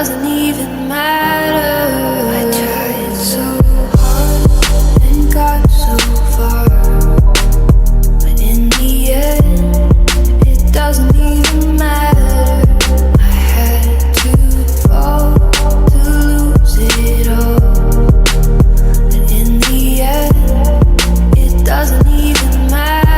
doesn't even matter. I tried so hard and got so far, but in the end, it doesn't even matter. I had to fall to lose it all, but in the end, it doesn't even matter.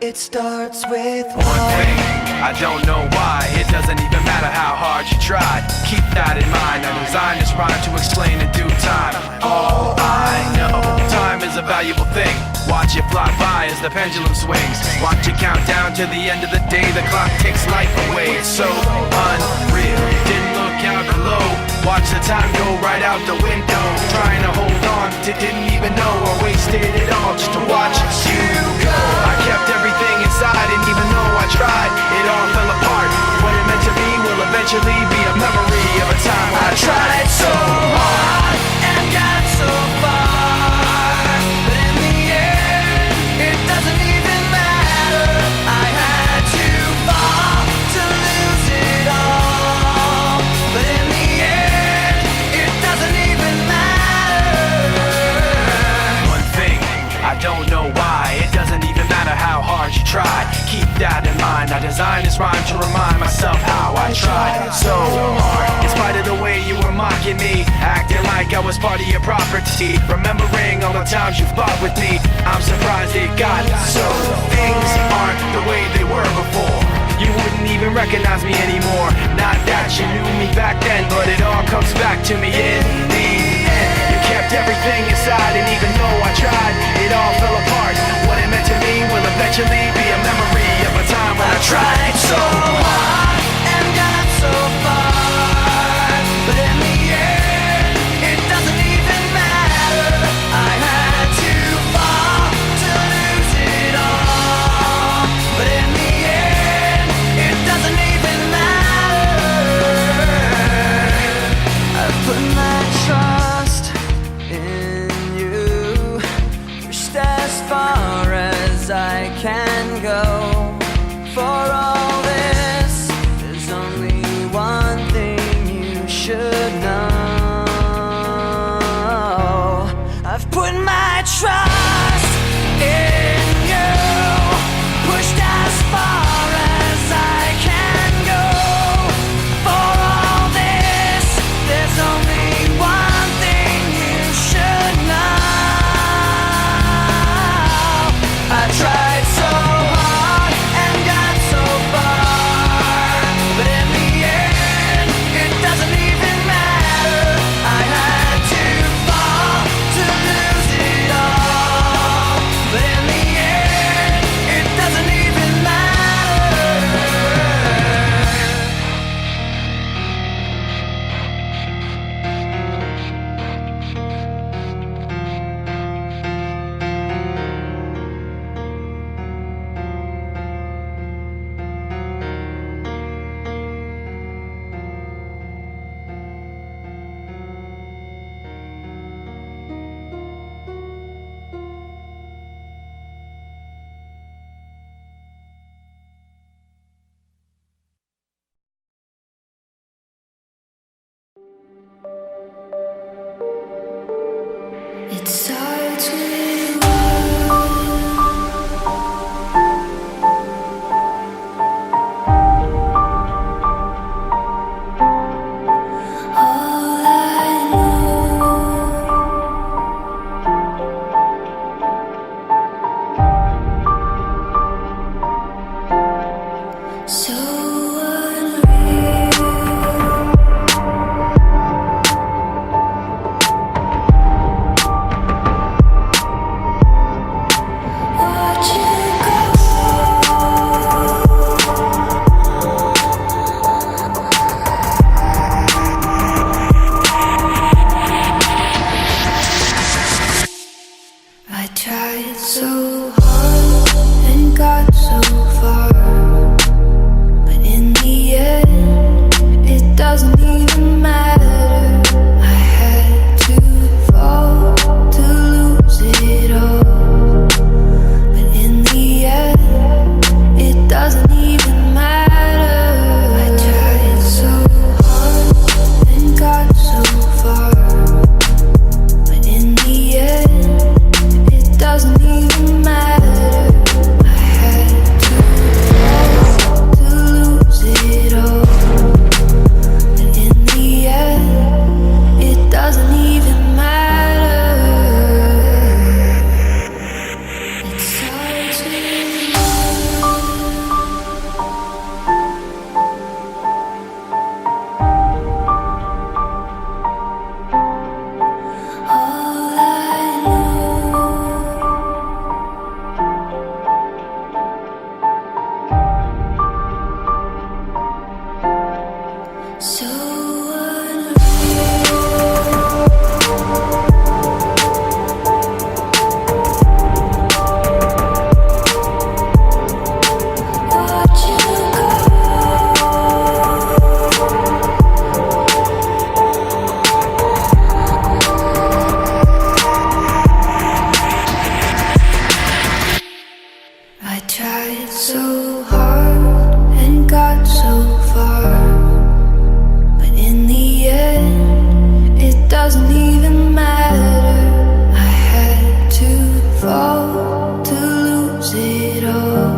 It starts with one thing, I don't know why. It doesn't even matter how hard you try. Keep that in mind. I designed this rhyme to explain in due time. All I know, time is a valuable thing. Watch it fly by as the pendulum swings. Watch it count down to the end of the day. The clock takes life away. It's so unreal. Didn't look out below. Watch the time go right out the window. Trying to hold on to didn't even know I wasted it all just to watch you go. I kept everything inside, and even though I tried, it all fell apart. What it meant to be will eventually be a memory of a time I tried so hard and got so far, but in the end, it doesn't even matter. I had to fall to lose it all, but in the end, it doesn't even matter. One thing, I don't know why. It doesn't even matter how hard you tried. Keep that in mind. I designed this rhyme to remind myself how I tried so hard. In spite of the way you were mocking me, acting like I was part of your property, remembering all the times you fought with me, I'm surprised it got so. Things aren't the way they were before. You wouldn't even recognize me anymore. Not that you knew me back then, but it all comes back to me in the end. You kept everything inside, and even though I tried, it all fell apart. What it meant to me far as I can go. For all this, there's only one thing you should know. I've put my trust in you, pushed as far as I can go. For all this, there's only one thing you should know. I tried so hard and got so far, but in the end, it doesn't even matter. I had to fall to lose it all, but in the end, it doesn't even matter. It starts with all I know. So unreal. Watch you I tried so hard and got so far, but in the end, it doesn't even matter. I had to fall to lose it all, but in the end, it doesn't even matter. I tried so hard and got so far, but in the end, it doesn't even matter. I had to fall to lose it all, but in the end, it doesn't even matter. It starts with all I know. So unreal. Watch you I tried so hard and got so far, but in the end, it doesn't even matter. I had to fall to lose it all,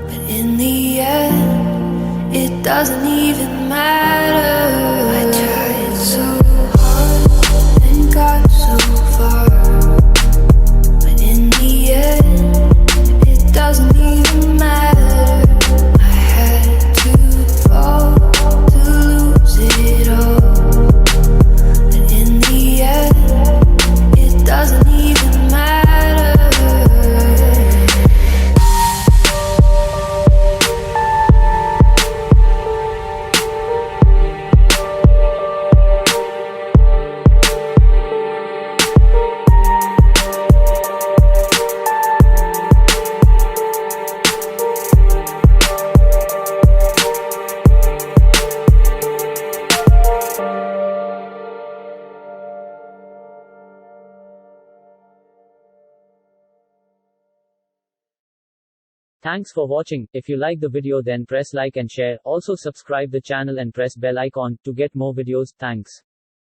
but in the end, it doesn't even matter. I tried so hard and got so far, but in the end, it doesn't even matter. I had to fall to lose it all, but in the end, it doesn't even matter. Thanks for watching. If you like the video then press like and share. Also subscribe the channel and press bell icon to get more videos. Thanks.